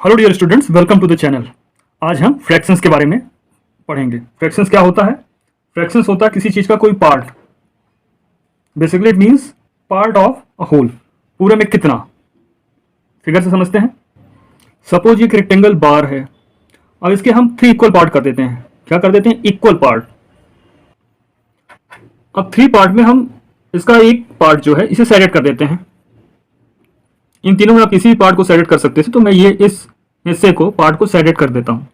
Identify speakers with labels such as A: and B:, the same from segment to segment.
A: Hello dear students, welcome to the channel. आज हम fractions के बारे में पढ़ेंगे। फ्रैक्शंस क्या होता है? फ्रैक्शंस होता है किसी चीज़ का कोई part. Basically it means part of a whole. पूरे में कितना। फिगर से समझते हैं। सपोज ये एक रेक्टेंगल बार है। अब इसके हम 3 इक्वल पार्ट कर देते हैं। क्या कर देते हैं? Equal part. अब 3 पार्ट में हम इसका एक पार्ट जो है इसे सेलेक्ट कर देते हैं। इन तीनों में आप किसी भी पार्ट को सेलेक्ट कर सकते थे, तो मैं ये इस हिस्से को पार्ट को सेलेक्ट कर देता हूं।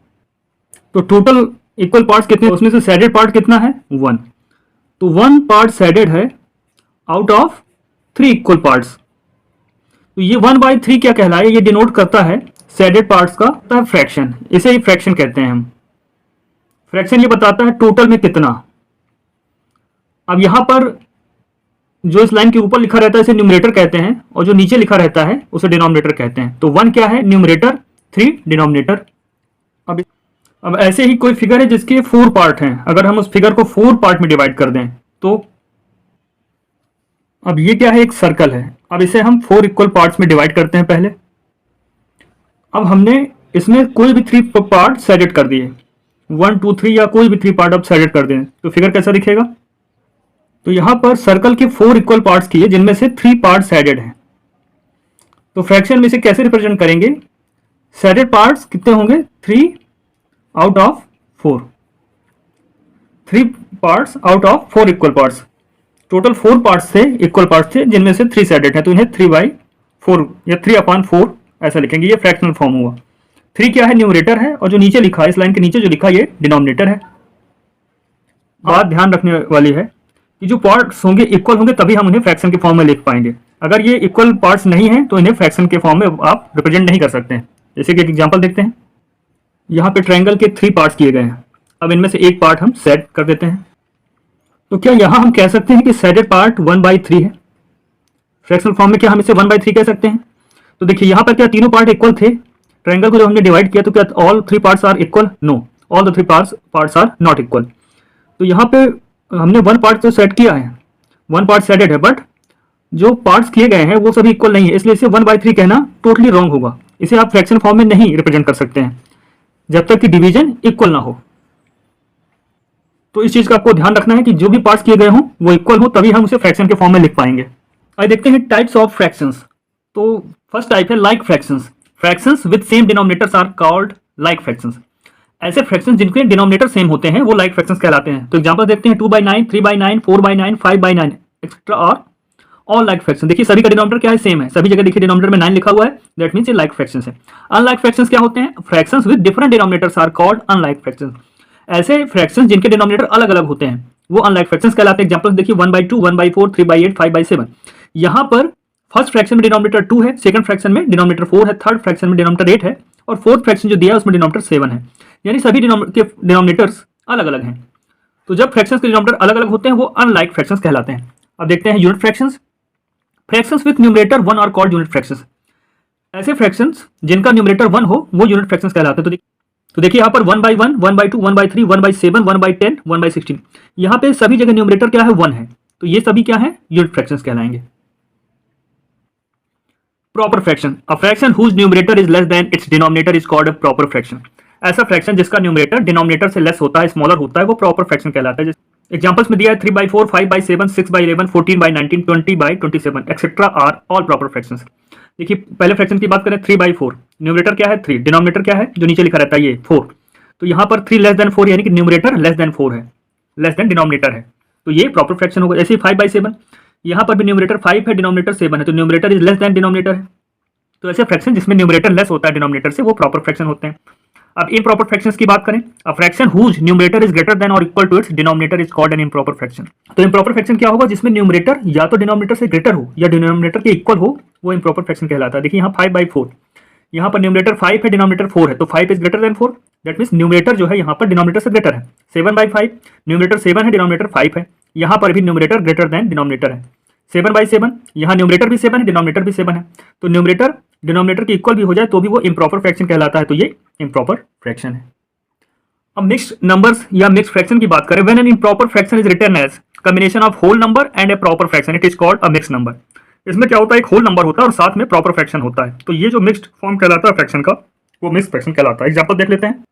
A: तो टोटल इक्वल पार्ट्स कितने? उसमें से शेडेड पार्ट कितना है? 1। तो 1 पार्ट शेडेड है आउट ऑफ 3 इक्वल पार्ट्स। तो ये 1/3 क्या कहलाए? ये डिनोट करता है शेडेड पार्ट्स का फ्रैक्शन। इसे ही फ्रैक्शन कहते हैं हम। फ्रैक्शन ये बताता है टोटल में कितना। अब यहां पर जो इस लाइन के ऊपर लिखा रहता है इसे न्यूमरेटर कहते हैं, और जो नीचे लिखा रहता है उसे डिनोमिनेटर कहते हैं। तो 1 क्या है? Numerator, 3 denominator. अब ऐसे ही कोई फिगर है जिसके 4 पार्ट हैं। अगर हम उस फिगर को 4 पार्ट में डिवाइड कर दें तो अब ये क्या है? एक सर्कल है। अब इसे हम 4 इक्वल पार्ट्स में डिवाइड करते हैं पहले। अब हमने इसमें कोई भी 3 पार्ट सेलेक्ट कर दिए, 1 2 3 या कोई भी 3 पार्ट आप सेलेक्ट कर दें तो फिगर कैसा दिखेगा? तो यहां पर सर्कल के 4 इक्वल पार्ट्स किए जिनमें से 3 पार्ट सेडेड हैं। तो फ्रैक्शन में इसे कैसे रिप्रेजेंट करेंगे? सेडेड पार्ट्स कितने होंगे? 3 out of 4। 3 parts out of 4 equal parts. Total 4 parts थे, इक्वल पार्ट्स थे, जिनमें से 3 सेडेड है, तो इन्हें 3/4 या 3/4 ऐसा लिखेंगे। ये फ्रैक्शनल फॉर्म हुआ। 3 क्या है? न्यूमरेटर है, और जो नीचे लिखा है, इस लाइन के नीचे जो लिखा है, ये डिनोमिनेटर है। बात ध्यान रखने वाली है कि जो पार्ट्स होंगे इक्वल होंगे तभी हम उन्हें फ्रैक्शन के फॉर्म में लिख पाएंगे। अगर ये इक्वल पार्ट्स नहीं है तो इन्हें फ्रैक्शन के फॉर्म में आप रिप्रेजेंट नहीं कर सकते हैं। जैसे कि एक एग्जांपल देखते हैं। यहाँ पे ट्रायंगल के 3 पार्ट्स किए गए हैं। अब इनमें से एक पार्ट हम सेट कर देते हैं। तो क्या यहाँ हम कह सकते हैं कि सेडेड पार्ट 1/3 है? फ्रैक्शनल फॉर्म में क्या हम इसे 1/3 कह सकते हैं? तो देखिए यहाँ पर क्या तीनों पार्ट इक्वल थे? ट्रायंगल को जब हमने डिवाइड किया तो क्या all 3 parts are equal? No, all the 3 parts are not equal. तो यहाँ पे हमने 1 पार्ट तो सेट किया है, 1 पार्ट सेटेड है, बट जो पार्ट्स किए गए हैं वो सभी इक्वल नहीं है, इसलिए इसे 1/3 कहना टोटली रॉन्ग होगा। इसे आप फ्रैक्शन फॉर्म में नहीं रिप्रेजेंट कर सकते हैं जब तक कि डिवीजन इक्वल ना हो। तो इस चीज का आपको ध्यान रखना है कि जो भी पार्ट्स किए गए हों वो इक्वल हो, तभी हम उसे फ्रैक्शन के फॉर्म में लिख पाएंगे। आइए देखते हैं टाइप्स ऑफ फ्रैक्शंस। तो फर्स्ट टाइप है like fractions. Fractions with same denominators are called like fractions. ऐसे फ्रैक्शंस जिनके डिनोमिनेटर सेम होते हैं वो लाइक फ्रैक्शंस कहलाते हैं। तो एग्जांपल देखते हैं 2/9, 3/9, 4/9, 5/9 एक्सेट्रा और ऑल लाइक फ्रैक्शन। देखिए सभी का डिनोमिनेटर क्या है? सेम है। सभी जगह देखिए डिनोमिनेटर में 9 लिखा हुआ है, दैट मींस ये लाइक फ्रैक्शंस है। अनलाइक फ्रैक्शंस क्या होते हैं? Fractions with different denominators are called unlike fractions. ऐसे फ्रैक्शंस जिनके डिनोमिनेटर अलग अलग होते हैं वो अनलाइक फ्रैक्शंस कहलाते हैं। एग्जांपल देखिए 1/2, 1/4, 3/8, 5/7। यहाँ पर फर्स्ट फ्रैक्शन में डिनोमिनेटर 2 है, सेकंड फ्रैक्शन में डिनोमिनेटर 4 है, थर्ड फ्रैक्शन में डिनोमिनेटर 8 है, और फोर्थ फ्रैक्शन जो दिया है उसमें डिनोमिनेटर 7 है। यानी सभी डिनोमिनेटर्स अलग अलग हैं। तो जब फ्रैक्शंस के डिनोमिनेटर अलग अलग होते हैं वो अनलाइक फ्रैक्शंस कहलाते हैं। अब देखते हैं unit fractions. Fractions with numerator 1 are called unit fractions. ऐसे फ्रैक्शंस जिनका न्यूमरेटर 1 हो वो यूनिट फ्रैक्शंस कहलाते हैं। तो देखिए यहाँ पर 1/1, 1/2, 1/3, 1/7, 1/10, 1/16। यहाँ पे सभी जगह न्यूमरेटर क्या है? 1 है। तो ये सभी क्या है? यूनिट फ्रैक्शंस कहलाएंगे। Proper fraction, a fraction whose numerator is less than its denominator is called a proper fraction. ऐसा फ्रैक्शन जिसका न्यूमरेटर डिनोमिनेटर से लेस होता है, स्मॉलर होता है, वो प्रॉपर फ्रैक्शन कहलाता है। एग्जांपल्स में दिया है 3/4, 5/7, 6/11, 14/19, 20/27 etcetera are all proper fractions. देखिए पहले फ्रैक्शन की बात करें 3/4। न्यूमरेटर क्या है? 3। डिनोमिनेटर क्या है? जो नीचे लिखा रहता है ये 4। तो यहाँ पर 3 लेस देन 4 यानी कि न्यूमरेटर लेस देन 4 है, लेस देन डिनोमिनेटर है, तो ये प्रॉपर फ्रैक्शन होगा। ऐसे ही 5/7, यहाँ पर भी न्यूमरेटर 5 है, डिनोमिनेटर 7 है, तो numerator is less than denominator है। तो ऐसे फ्रैक्शन जिसमें न्यूमरेटर लेस होता है डिनोमिनेटर से वो प्रॉपर फ्रैक्शन होते हैं। अब इम्प्रॉपर फ्रैक्शंस की बात करें, a fraction whose numerator is greater than और equal to its denominator is called an improper fraction. तो इम्प्रॉपर फ्रैक्शन क्या होगा? जिसमें न्यूमरेटर या तो डिनोमिनेटर से ग्रेटर हो या डिनोमिनेटर के इक्वल हो, वो इम्प्रॉपर फ्रैक्शन कहलाता है। देखिए यहाँ 5/4, यहाँ पर न्यूमरेटर 5 है, डिनोमिनेटर 4 है, तो 5 is greater then 4, that means numerator जो है यहाँ पर डिनोमिनेटर से ग्रेटर है। 7/5, न्यूमरेटर 7 है, डिनोमिनेटर 5 है, यहाँ पर भी न्यूमरेटर ग्रेटर देन डिनोमिनेटर है। 7/7, यहाँ न्यूमरेटर भी 7 है, डिनोमिनेटर भी 7 है, तो न्यूमरेटर डिनोमिनेटर के इक्वल भी हो जाए तो भी वो इम्प्रॉपर फ्रैक्शन कहलाता है। तो ये इम्प्रॉपर फ्रैक्शन है। अब मिक्स्ड नंबर्स या मिक्स्ड फ्रैक्शन की बात करें, when an improper fraction is written as combination of whole number and a proper fraction it is called a mixed number. इसमें क्या होता है? एक होल नंबर होता है और साथ में प्रॉपर फ्रैक्शन होता है, तो ये जो मिक्स्ड फॉर्म कहलाता है फ्रैक्शन का, वो मिक्स फ्रैक्शन कहलाता है। एग्जाम्पल देख लेते हैं।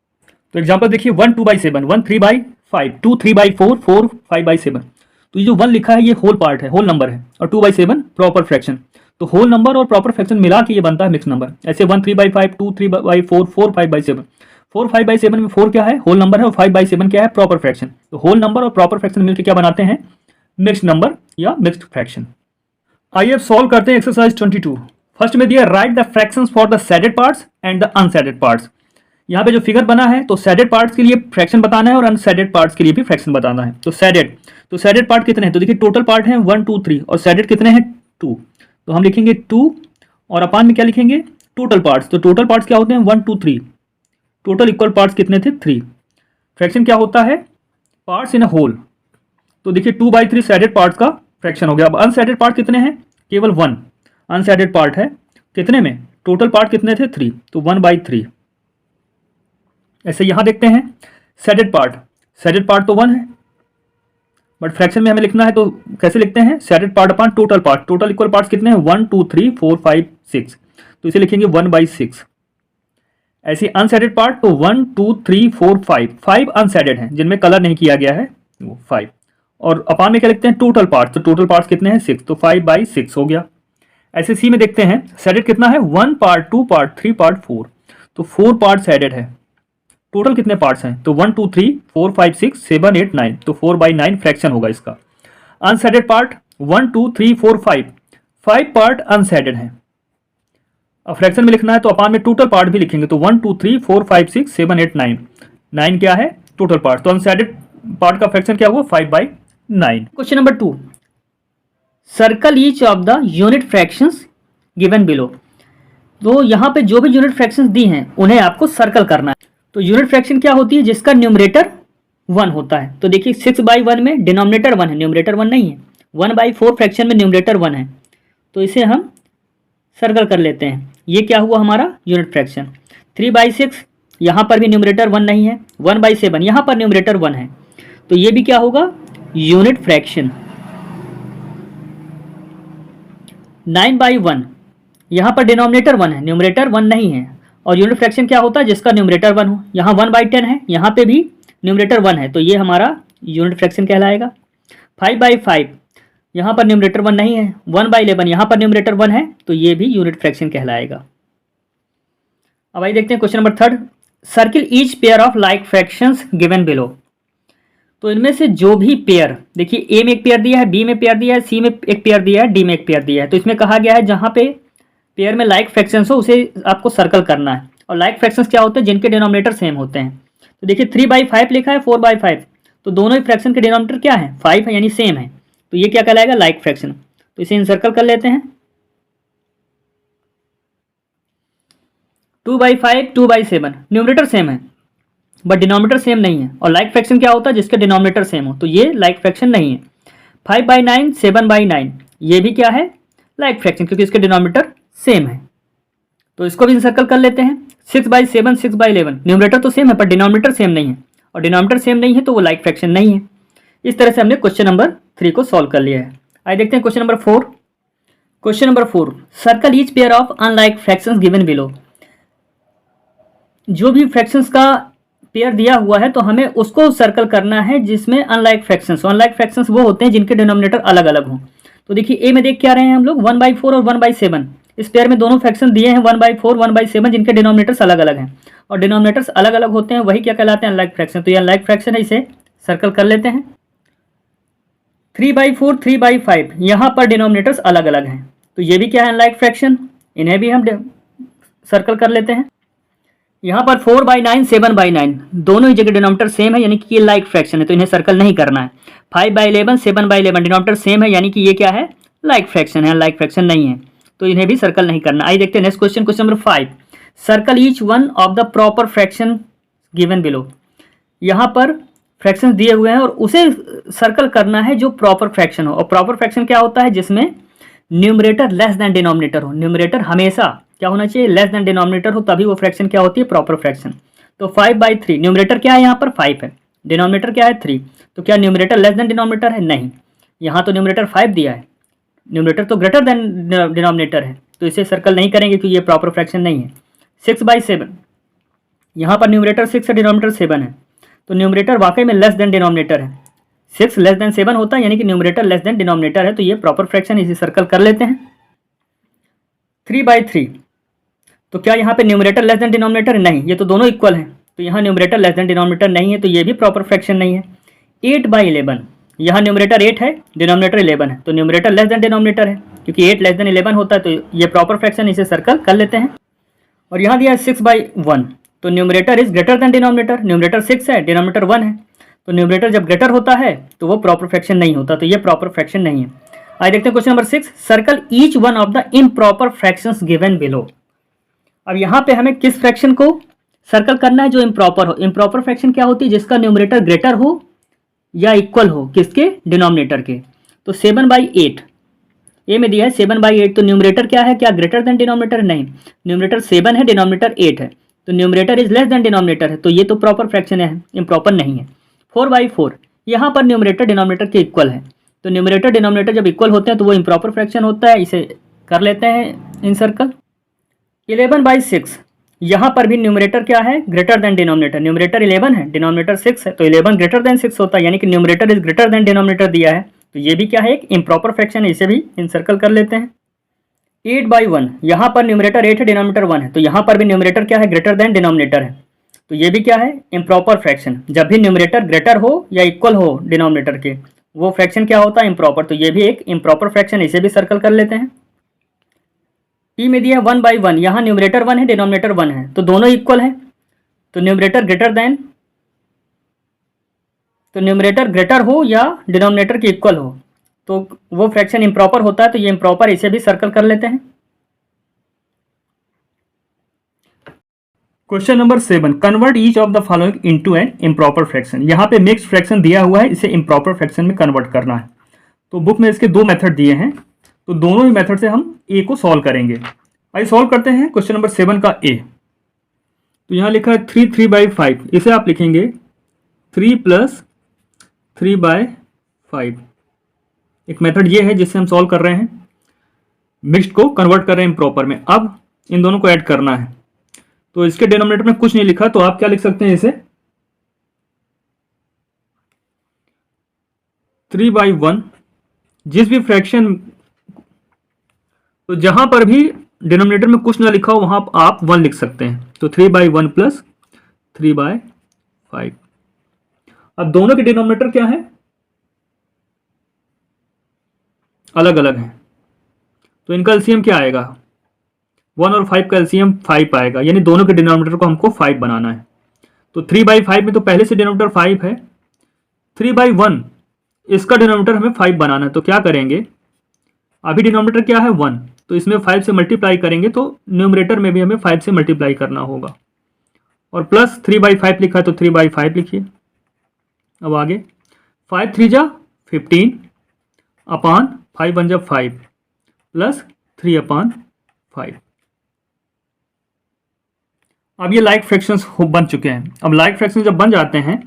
A: तो एग्जाम्पल देखिए, 1 2/7, 1 3/5, 2 3/4, 4 5/7। तो ये जो 1 लिखा है ये होल पार्ट है, होल नंबर है, और 2/7 प्रॉपर फ्रैक्शन। तो होल नंबर और प्रॉपर फ्रैक्शन मिला के ये बनता है मिक्स नंबर। ऐसे 1 3/5, 2 3/4, 4 5/7। 4 5/7 में 4 क्या है, होल नंबर है, और 5/7 क्या है, प्रॉपर फ्रैक्शन। तो होल नंबर और प्रॉपर फ्रैक्शन मिलकर क्या बनाते हैं, मिक्स्ड नंबर या मिक्स्ड फ्रैक्शन। आइए अब सॉल्व करते हैं एक्सरसाइज 22। फर्स्ट में दिया right the fractions for the shaded parts and the अनसैडेड parts. यहाँ पे जो फिगर बना है तो सैडेड पार्ट्स के लिए फ्रैक्शन बताना है और अनसैडेड पार्ट्स के लिए भी फ्रैक्शन बताना है। तो सैडेड पार्ट कितने हैं, तो देखिए टोटल पार्ट है 1 2 3 और सैडेड कितने हैं 2। तो हम लिखेंगे 2 और अपान में क्या लिखेंगे, टोटल पार्ट्स। तो टोटल पार्ट्स क्या होते हैं 1 2 3, टोटल इक्वल पार्ट्स कितने थे 3। फ्रैक्शन क्या होता है, पार्ट्स इन अ होल। तो देखिए 2/3 सैडेड पार्ट्स का फ्रैक्शन हो गया। अब अनसैडेड पार्ट कितने हैं, केवल 1 अनसैडेड पार्ट है। कितने में, टोटल पार्ट कितने थे 3, तो 1/3। ऐसे यहां देखते हैं सैडेड पार्ट तो 1 है, बट फ्रैक्शन में हमें लिखना है तो कैसे लिखते हैं, shaded part upon total part. Total equal parts कितने हैं 1 2 3 4 5 6, तो इसे लिखेंगे 1/6। ऐसे अनसैडेड पार्ट तो 1 2 3 4 5 अनसैडेड हैं जिनमें कलर नहीं किया गया है, वो 5। और अपान में क्या लिखते हैं, टोटल पार्ट। तो टोटल पार्ट्स कितने हैं 6, तो 5/6 हो गया। ऐसे सी में देखते हैं सैडेड कितना है, 1 पार्ट 2 पार्ट 3 पार्ट 4, तो 4 पार्ट सैडेड है। टोटल कितने पार्ट्स हैं, तो 1 2 3 4 5 6 7 8 9, तो 4/9 फ्रैक्शन होगा इसका। अनसैडेड पार्ट 1 2 3 4 5 पार्ट अनसैडेड है। अब फ्रैक्शन में लिखना है तो अपान में टोटल पार्ट भी लिखेंगे, तो 1 2 3 4 5 6 7 8 9, 9 क्या है टोटल पार्ट। तो अनसैडेड पार्ट का फ्रैक्शन क्या हुआ 5/9।
B: Question number 2, circle each of the unit fractions given below. तो यहाँ पे जो भी यूनिट फ्रैक्शंस दी हैं उन्हें आपको सर्कल करना है। तो यूनिट फ्रैक्शन क्या होती है, जिसका न्यूमरेटर 1 होता है। तो देखिए 6/1 में डिनोमिनेटर 1 है, न्यूमरेटर 1 नहीं है। 1/4 फ्रैक्शन में न्यूमरेटर 1 है, तो इसे हम सर्कल कर लेते हैं। ये क्या हुआ हमारा यूनिट फ्रैक्शन। 3/6 यहाँ पर भी न्यूमरेटर 1 नहीं है। 1/7 यहाँ पर न्यूमरेटर 1 है, तो ये भी क्या होगा यूनिट फ्रैक्शन। 9/1 यहाँ पर डिनोमिनेटर 1 है, न्यूमरेटर 1 नहीं है। और यूनिट फ्रैक्शन क्या होता है, जिसका न्यूमरेटर 1 हो। यहाँ 1/10 है, यहाँ पे भी न्यूमरेटर 1 है, तो ये हमारा यूनिट फ्रैक्शन कहलाएगा। 5/5 यहाँ पर न्यूमरेटर 1 नहीं है। 1/11 यहाँ पर न्यूमरेटर 1 है, तो ये भी यूनिट फ्रैक्शन कहलाएगा। अब आइए देखते हैं question number 3, circle each pair of like fractions given below. तो इनमें से जो भी पेयर, देखिए ए में एक पेयर दिया है, बी में पेयर दिया है, सी में एक पेयर दिया है, डी में एक पेयर दिया है। तो इसमें कहा गया है जहाँ पे पेयर में लाइक फ्रैक्शंस हो उसे आपको सर्कल करना है। और लाइक फ्रैक्शंस क्या होते हैं, जिनके डिनोमिनेटर सेम होते हैं। तो देखिए 3/5 लिखा है, 4/5, तो दोनों ही फ्रैक्शन के डिनोमिनेटर क्या है 5 है, यानी सेम है। तो ये क्या कहलाएगा लाइक फ्रैक्शन। तो इसे इनसर्कल कर लेते हैं। 2/5 2/7 न्यूमरेटर सेम है बट डिनोमिनेटर सेम नहीं है। और लाइक फ्रैक्शन क्या होता है, जिसके डिनोमिनेटर सेम हो, तो ये लाइक फ्रैक्शन नहीं है। 5/9 7/9 ये भी क्या है लाइक फ्रैक्शन, क्योंकि इसके डिनोमिनेटर सेम है। तो इसको भी इंसर्कल कर लेते हैं। 6/7 6/11 न्यूमरेटर तो सेम है पर डिनोमिनेटर सेम नहीं है, और डिनोमिनेटर सेम नहीं है तो वो लाइक फ्रैक्शन नहीं है। इस तरह से हमने क्वेश्चन नंबर 3 को सॉल्व कर लिया है। आइए देखते हैं question number 4। Question number 4, circle each pair of unlike fractions given below. जो भी फ्रैक्शंस का पेयर दिया हुआ है तो हमें उसको सर्कल करना है जिसमें अनलाइक फ्रैक्शंस। अनलाइक फ्रैक्शंस वो होते हैं जिनके डिनोमिनेटर अलग अलग हों। तो देखिए ए में देख क्या रहे हैं हम लोग 1/4 और 1/7। इस पेयर में दोनों फ्रैक्शन दिए हैं 1/4 1/7, जिनके डिनोमिनेटर्स अलग अलग हैं। और डिनोमिनेटर्स अलग अलग होते हैं, वही क्या कहलाते हैं अनलाइक फ्रैक्शन। तो ये अनलाइक फ्रैक्शन है, इसे सर्कल कर लेते हैं। 3/4 3/5 यहाँ पर डिनोमिनेटर्स अलग अलग हैं, तो ये भी क्या है अनलाइक फ्रैक्शन, इन्हें भी हम सर्कल कर लेते हैं। यहाँ पर 4/9 7/9 दोनों ही जगह डिनोमिनेटर सेम है, यानी कि ये लाइक फ्रैक्शन है, तो इन्हें सर्कल नहीं करना है। 5/11 7/11 डिनोमिनेटर सेम है, यानी कि ये क्या है लाइक फ्रैक्शन है, लाइक फ्रैक्शन नहीं है, तो इन्हें भी सर्कल नहीं करना। आइए देखते हैं next question, question number 5, circle each one of the proper fraction given below. यहाँ पर फ्रैक्शन दिए हुए हैं और उसे सर्कल करना है जो प्रॉपर फ्रैक्शन हो। और प्रॉपर फ्रैक्शन क्या होता है, जिसमें न्यूमरेटर लेस देन डिनोमिनेटर हो। न्यूमरेटर हमेशा क्या होना चाहिए, लेस देन डिनोमिनेटर हो, तभी वो फ्रैक्शन क्या होती है प्रॉपर फ्रैक्शन। तो 5/3 न्यूमरेटर क्या है यहाँ पर 5 है, डिनोमिनेटर क्या है 3, तो क्या न्यूमरेटर लेस देन डिनोमिनेटर है, नहीं। यहाँ तो न्यूमरेटर 5 दिया है, न्यूमरेटर तो ग्रेटर देन डिनोमिनेटर है, तो इसे सर्कल नहीं करेंगे क्योंकि ये प्रॉपर फ्रैक्शन नहीं है। 6/7 यहाँ पर न्यूमरेटर 6 है, डिनोमिनेटर 7 है, तो न्यूमरेटर वाकई में लेस देन डिनोमिनेटर है। 6 लेस देन 7 होता है, यानी कि न्यूमरेटर लेस देन डिनोमिनेटर है, तो ये प्रॉपर फ्रैक्शन, इसे सर्कल कर लेते हैं। 3/3, तो क्या यहाँ पे न्यूमरेटर लेस देन डिनोमिनेटर? नहीं, ये तो दोनों इक्वल हैं, तो यहाँ न्यूमरेटर लेस देन डिनोमिनेटर नहीं है, तो ये भी प्रॉपर फ्रैक्शन नहीं है। 8/11, यहाँ न्यूमरेटर 8 है, डिनोमिनेटर 11 है, तो न्यूमरेटर लेस देन डिनोमिनेटर है, क्योंकि 8 लेस देन 11 होता है, तो ये प्रॉपर फ्रैक्शन, इसे सर्कल कर लेते हैं। और यहाँ दिया है 6/1, तो numerator is greater than denominator, numerator 6 है, डिनोमिनेटर 1 है, तो न्यूमरेटर जब ग्रेटर होता है तो वो प्रॉपर फ्रैक्शन नहीं होता, तो ये प्रॉपर फ्रैक्शन नहीं है। आइए देखते हैं question number 6, circle each one of the improper fractions given below. अब यहाँ पे हमें किस फ्रैक्शन को सर्कल करना है? जो इम्प्रॉपर हो। इम्प्रॉपर फ्रैक्शन क्या होती है? जिसका न्यूमरेटर ग्रेटर हो या इक्वल हो किसके? डिनोमिनेटर के। तो 7/8, ए में दिया है 7/8, तो न्यूमरेटर क्या है? क्या ग्रेटर देन डिनोमिनेटर? नहीं, न्यूमरेटर 7 है, डिनोमिनेटर 8 है, तो numerator is less than denominator है, तो ये तो प्रॉपर फ्रैक्शन है, इम्प्रॉपर नहीं है। 4/4, यहाँ पर न्यूमरेटर डिनोमिनेटर के इक्वल है, तो न्यूमरेटर डिनोमिनेटर जब इक्वल होते हैं तो वो इम्प्रॉपर फ्रैक्शन होता है, इसे कर लेते हैं इन सर्कल। 11/6, यहाँ पर भी न्यूमरेटर क्या है? ग्रेटर देन डिनोमिनेटर, न्यूमरेटर 11 है, डिनोमिनेटर 6 है, तो 11 ग्रेटर देन 6 होता है, यानी कि numerator is greater than denominator दिया है, तो ये भी क्या है? एक इम्प्रॉपर फ्रैक्शन है, इसे भी इन सर्कल कर लेते हैं। 8/1, यहाँ पर न्यूमरेटर 8 है, डिनोमिनेटर 1 है, तो यहाँ पर भी न्यूमरेटर क्या है? ग्रेटर देन डिनोमिनेटर है, तो ये भी क्या है? Improper fraction. जब भी न्यूमरेटर ग्रेटर हो या इक्वल हो डिनोमिनेटर के, वो फ्रैक्शन क्या होता है? इम्प्रॉपर, तो ये भी एक इम्प्रॉपर फ्रैक्शन, इसे भी सर्कल कर लेते हैं। ई में दिया 1/1, यहाँ न्यूमरेटर 1 है, डिनोमिनेटर 1 है, तो दोनों इक्वल है, तो न्यूमरेटर ग्रेटर हो या डिनोमिनेटर के इक्वल हो तो वो फ्रैक्शन इम्प्रॉपर होता है, तो ये इम्प्रॉपर, इसे भी सर्कल कर लेते हैं।
A: Question number 7, convert each of the following into an improper fraction. यहाँ पे मिक्स्ड फ्रैक्शन दिया हुआ है, इसे इम्प्रॉपर फ्रैक्शन में कन्वर्ट करना है। तो बुक में इसके 2 मेथड दिए हैं, तो दोनों ही मेथड से हम ए को सॉल्व करेंगे। आइए सॉल्व करते हैं क्वेश्चन नंबर 7 का ए। तो यहाँ लिखा है 3/5, इसे आप लिखेंगे 3 + 3/5। एक मेथड ये है जिससे हम सॉल्व कर रहे हैं, मिक्स्ड को कन्वर्ट कर रहे हैं इम्प्रॉपर में। अब इन दोनों को ऐड करना है, तो इसके डिनोमिनेटर में कुछ नहीं लिखा, तो आप क्या लिख सकते हैं? इसे 3/1, जिस भी फ्रैक्शन, तो जहां पर भी डिनोमिनेटर में कुछ ना लिखा हो वहां आप 1 लिख सकते हैं, तो 3/1 + 3/5। अब दोनों के डिनोमिनेटर क्या है? अलग अलग है, तो इनका एलसीएम क्या आएगा? 1 और 5 का एलसीएम 5 आएगा, यानी दोनों के डिनोमिनेटर को हमको 5 बनाना है। तो 3/5 में तो पहले से डिनोमिनेटर 5 है, 3/1 इसका डिनोमिनेटर हमें 5 बनाना है, तो क्या करेंगे? अभी डिनोमिनेटर क्या है? 1, तो इसमें 5 से मल्टीप्लाई करेंगे, तो न्यूमरेटर में भी हमें 5 से मल्टीप्लाई करना होगा। और प्लस 3/5 लिखा है, तो 3/5 लिखिए। अब आगे 5 3 जा 15 अपान 5 1 जा 5 प्लस 3/5। अब ये लाइक फ्रैक्शंस बन चुके हैं। अब लाइक फ्रैक्शन जब बन जाते हैं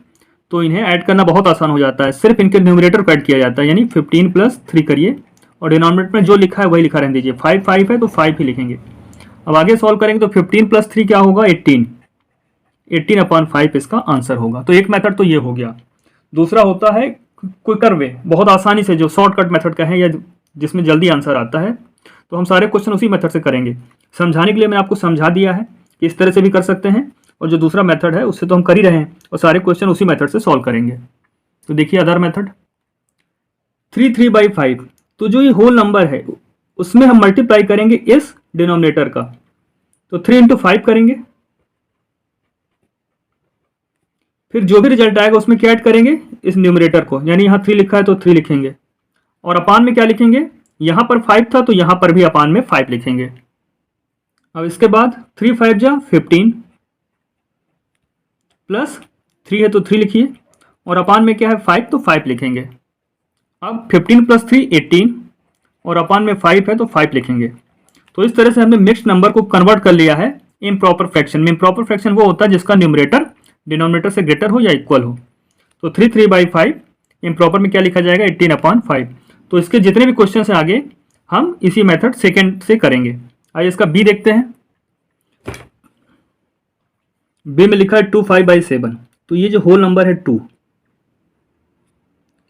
A: तो इन्हें ऐड करना बहुत आसान हो जाता है, सिर्फ इनके न्यूमरेटर को ऐड किया जाता है, यानी 15 + 3 करिए, और डिनोमिनेटर में जो लिखा है वही लिखा रहने दीजिए। 5 5 है तो 5 ही लिखेंगे। अब आगे सॉल्व करेंगे तो 15 + 3 क्या होगा? 18, 18/5 इसका आंसर होगा। तो एक मेथड तो ये हो गया। दूसरा होता है क्विकर वे, बहुत आसानी से, जो शॉर्टकट मेथड का है या जिसमें जल्दी आंसर आता है, तो हम सारे क्वेश्चन उसी मेथड से करेंगे। समझाने के लिए मैंने आपको समझा दिया है कि इस तरह से भी कर सकते हैं, और जो दूसरा मेथड है उससे तो हम कर ही रहे हैं, और सारे क्वेश्चन उसी मेथड से सॉल्व करेंगे। तो देखिए अदर मेथड 3/5, तो जो ये होल नंबर है उसमें हम मल्टीप्लाई करेंगे इस डिनोमिनेटर का, तो 3 × 5 करेंगे, फिर जो भी रिजल्ट आएगा उसमें क्या ऐड करेंगे? इस न्यूमरेटर को, यानी यहाँ 3 लिखा है तो 3 लिखेंगे, और अपान में क्या लिखेंगे? यहाँ पर 5 था तो यहाँ पर भी अपान में 5 लिखेंगे। अब इसके बाद 3 5 जा 15 प्लस 3 है तो 3 लिखिए, और अपान में क्या है? 5, तो 5 लिखेंगे। अब 15 + 3 18, और अपान में 5 है तो 5 लिखेंगे। तो इस तरह से हमने मिक्स्ड नंबर को कन्वर्ट कर लिया है इम्प्रॉपर फ्रैक्शन में। इम्प्रॉपर फ्रैक्शन वो होता है जिसका न्यूमरेटर डिनोमिनेटर से ग्रेटर हो या इक्वल हो। तो 3/5 इम्प्रॉपर में क्या लिखा जाएगा? 18/5। तो इसके जितने भी क्वेश्चन है आगे हम इसी मेथड सेकेंड से करेंगे। आइए इसका बी देखते हैं। बी में लिखा है 2 5/7, तो ये जो होल नंबर है 2,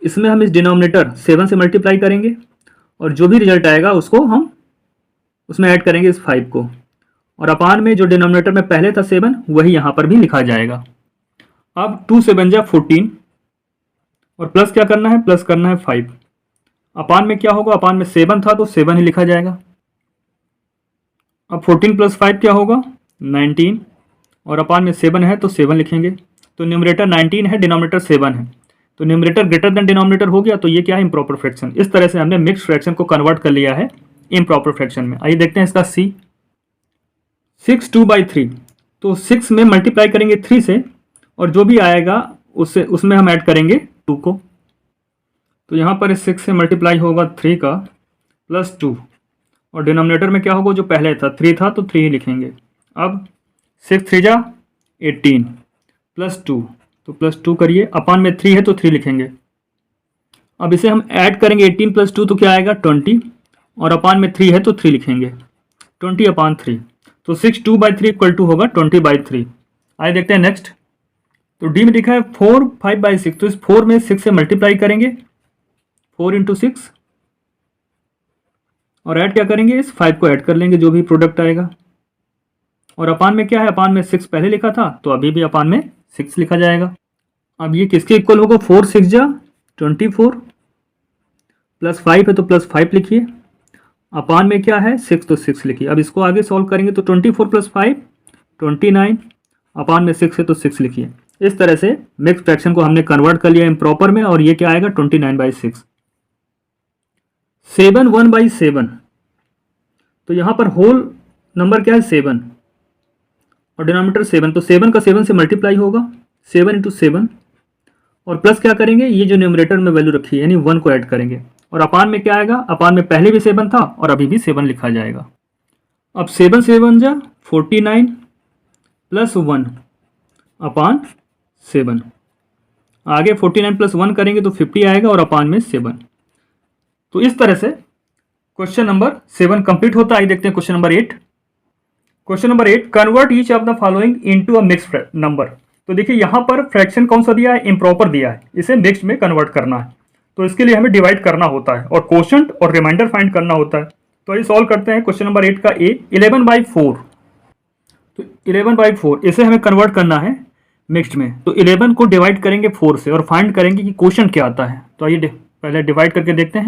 A: इसमें हम इस डिनोमिनेटर 7 से मल्टीप्लाई करेंगे और जो भी रिजल्ट आएगा उसको हम उसमें ऐड करेंगे इस 5 को, और अपान में जो डिनोमिनेटर में पहले था 7 वही यहाँ पर भी लिखा जाएगा। अब 2 से बन जा 14 और प्लस क्या करना है, प्लस करना है 5। अपान में क्या होगा, अपान में 7 था तो 7 ही लिखा जाएगा। अब 14 प्लस 5 क्या होगा, 19, और अपान में 7 है तो 7 लिखेंगे। तो न्यूमरेटर 19 है, डिनोमिनेटर 7 है, तो न्यूमरेटर ग्रेटर देन डिनोमिनेटर हो गया, तो ये क्या है, इम्प्रॉपर फ्रैक्शन। इस तरह से हमने मिक्स्ड फ्रैक्शन को कन्वर्ट कर लिया है इम्प्रॉपर फ्रैक्शन में। आइए देखते हैं इसका सी। 6 2/3, तो 6 में मल्टीप्लाई करेंगे 3 से और जो भी आएगा उससे उसमें हम ऐड करेंगे 2 को। तो यहाँ पर इस 6 से मल्टीप्लाई होगा 3 का प्लस 2, और डिनोमिनेटर में क्या होगा, जो पहले था 3 था तो 3 ही लिखेंगे। अब 6 3 जा 18 प्लस 2, तो प्लस 2 करिए, अपान में 3 है तो 3 लिखेंगे। अब इसे हम ऐड करेंगे 18 प्लस 2 तो क्या आएगा 20, और अपान में 3 है तो 3 लिखेंगे, 20 अपान 3, तो 6 2/3 इक्वल टू होगा 20/3। आइए देखते हैं नेक्स्ट। तो डी में लिखा है 4 5/6, तो इस 4 में 6 से मल्टीप्लाई करेंगे, 4 इंटू 6, और ऐड क्या करेंगे, इस 5 को ऐड कर लेंगे जो भी प्रोडक्ट आएगा। और अपान में क्या है, अपान में 6 पहले लिखा था तो अभी भी अपान में 6 लिखा जाएगा। अब ये किसके इक्वल होगा, 4 6 जा 24 प्लस 5 है तो प्लस 5 लिखिए, अपान में क्या है 6 तो 6 लिखिए। अब इसको आगे सॉल्व करेंगे तो 24 प्लस 5 29, अपान में 6 है तो 6 लिखिए। इस तरह से मिक्स फ्रैक्शन को हमने कन्वर्ट कर लिया इम्प्रॉपर में, और ये क्या आएगा 29/6। 7 1/7, तो यहाँ पर होल नंबर क्या है 7 और डिनोमिनेटर 7, तो 7 का 7 से मल्टीप्लाई होगा, 7 इंटू 7, और प्लस क्या करेंगे, ये जो न्यूमरेटर में वैल्यू रखी है यानी 1 को ऐड करेंगे, और अपान में क्या आएगा, अपान में पहले भी 7 था और अभी भी 7 लिखा जाएगा। अब 7 7 जा 49 प्लस 1 अपान 7, आगे 49 प्लस 1 करेंगे तो 50 आएगा और अपान में 7। तो इस तरह से क्वेश्चन नंबर 7 कंप्लीट होता है। आइए देखते हैं question number 8। Question number 8, convert each of the following into a mixed number. तो देखिए यहाँ पर फ्रैक्शन कौन सा दिया है, इम्प्रॉपर दिया है, इसे मिक्स्ड में कन्वर्ट करना है, तो इसके लिए हमें डिवाइड करना होता है और कोशेंट और रिमाइंडर फाइंड करना होता है। तो आइए सॉल्व करते हैं क्वेश्चन नंबर 8 का ए। 11/4, तो 11/4 इसे हमें कन्वर्ट करना है मिक्स्ड में, तो 11 को डिवाइड करेंगे 4 से और फाइंड करेंगे कि कोशेंट क्या आता है। तो आइए पहले डिवाइड करके देखते हैं।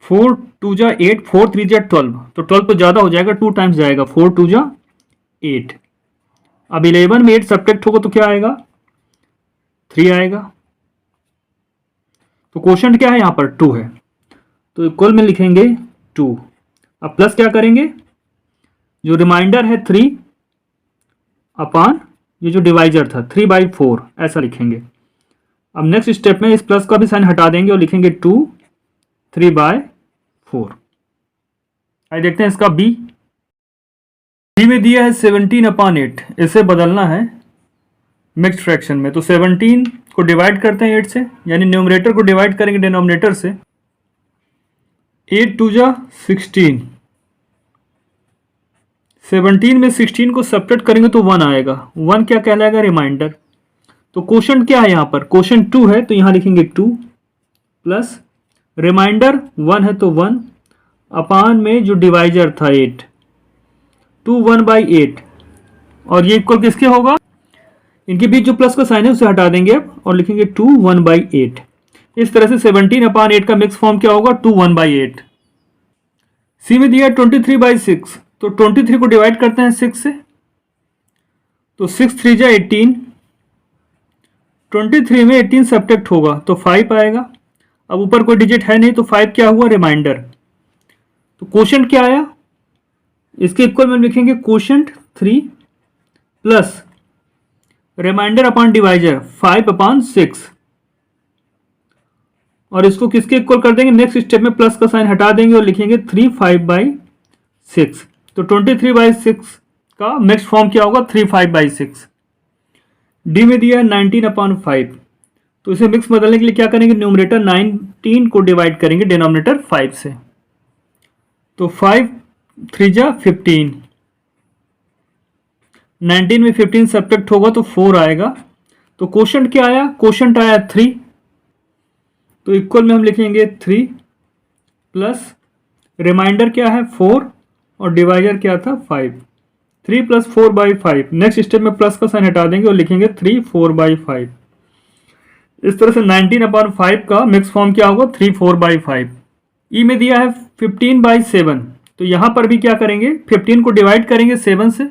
A: 4 2 जा 8, 4 3 जा 12, तो 12 तो ज़्यादा हो जाएगा, 2 टाइम्स जाएगा, 4 2 जा 8। अब 11 में 8 सब्ट्रैक्ट होगा तो क्या आएगा, 3 आएगा। तो कोशेंट क्या है, यहाँ पर 2 है, तो इक्वल में लिखेंगे 2। अब प्लस क्या करेंगे, जो रिमाइंडर है 3 अपान ये जो डिवाइजर था 3/4 ऐसा लिखेंगे। अब नेक्स्ट स्टेप में इस प्लस का भी साइन हटा देंगे और लिखेंगे 2 3/4। आइए देखते हैं इसका बी। बी में दिया है 17/8, इसे बदलना है मिक्स्ड फ्रैक्शन में। तो 17 को डिवाइड करते हैं 8 से, यानी न्यूमरेटर को डिवाइड करेंगे डिनोमिनेटर से। 8 2 जा 16, 17 में 16 को सब्ट्रैक्ट करेंगे तो 1 आएगा, 1 क्या कहलाएगा, रिमाइंडर। तो कोशेंट क्या है, यहाँ पर कोशेंट 2 है तो यहाँ लिखेंगे 2 प्लस रिमाइंडर 1 है तो 1 अपान में जो डिवाइजर था 8, 2 1/8, और ये इक्वल किसके होगा, इनके बीच जो प्लस का साइन है उसे हटा देंगे अब और लिखेंगे 2 1/8। इस तरह से 17/8 का मिक्स फॉर्म क्या होगा, 2 1/8। सी में दिया 23/6, तो 23 को डिवाइड करते हैं 6 से, तो 6 3 जा 18, 23 में 18 सब्ट्रैक्ट होगा तो 5 आएगा। अब ऊपर कोई डिजिट है नहीं तो 5 क्या हुआ, रिमाइंडर। तो कोशेंट क्या आया, इसके इक्वल में लिखेंगे कोशेंट 3 प्लस रिमाइंडर अपान डिवाइजर 5/6, और इसको किसके इक्वल कर देंगे, नेक्स्ट स्टेप में प्लस का साइन हटा देंगे और लिखेंगे 3 5/6। तो 23/6 का मिक्स फॉर्म क्या होगा, 3 5/6। डी में दिया है 19/5, तो इसे मिक्स बदलने के लिए क्या करेंगे, न्यूमरेटर 19 को डिवाइड करेंगे डिनोमिनेटर 5 से। तो 5 3 जा 15, 19 में 15 सब्ट्रैक्ट होगा तो 4 आएगा। तो क्वोशंट क्या आया? क्वोशंट आया 3। तो इक्वल में हम लिखेंगे 3 प्लस रिमाइंडर क्या है 4 और डिवाइजर क्या था 5। 3 प्लस 4/5। नेक्स्ट स्टेप में प्लस का साइन हटा देंगे और लिखेंगे 3 4/5। इस तरह से 19/5 का मिक्स फॉर्म क्या होगा? 3 4/5। ई में दिया है 15/7। तो यहां पर भी क्या करेंगे? 15 को डिवाइड करेंगे 7 से।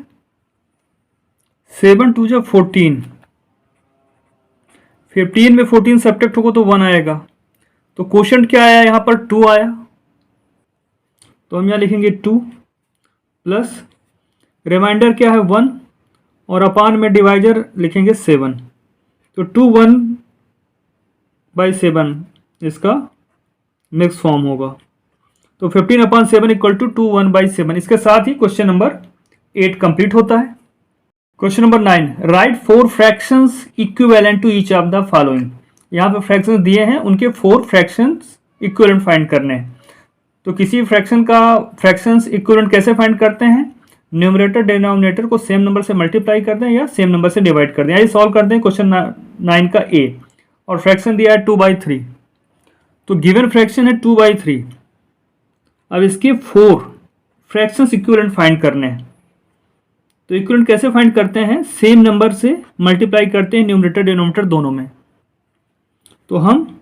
A: 7 2 जा 14। 15 में 14 सब्ट्रैक्ट होगा तो 1 आएगा। तो क्वोशंट क्या आया? यहां पर 2 आया। तो हम यहां लिखेंगे 2 प्लस रिमाइंडर क्या है 1 और अपान में डिवाइजर लिखेंगे 7। तो 2 1/7 इसका मिक्स फॉर्म होगा। तो 15/7 इक्वल टू 2 1/7। इसके साथ ही क्वेश्चन नंबर 8 कंप्लीट होता है। Question number 9, write 4 fractions equivalent to each of the following. यहाँ पे फ्रैक्शंस दिए हैं, उनके 4 फ्रैक्शंस इक्विवेलेंट फाइंड करने हैं। तो किसी फ्रैक्शन का फ्रैक्शंस इक्विवेलेंट कैसे फाइंड करते हैं? न्यूमरेटर डिनोमिनेटर को सेम नंबर से मल्टीप्लाई कर दें या सेम नंबर से डिवाइड कर दें। आइए सॉल्व करते हैं क्वेश्चन 9 का ए। और फ्रैक्शन दिया है 2/3। तो गिवन फ्रैक्शन है 2/3। अब इसके 4 फ्रैक्शंस इक्विवेलेंट फाइंड करने हैं। तो इक्विवेलेंट कैसे फाइंड करते हैं? सेम नंबर से मल्टीप्लाई करते हैं न्यूमरेटर डिनोमिनेटर दोनों में। तो हम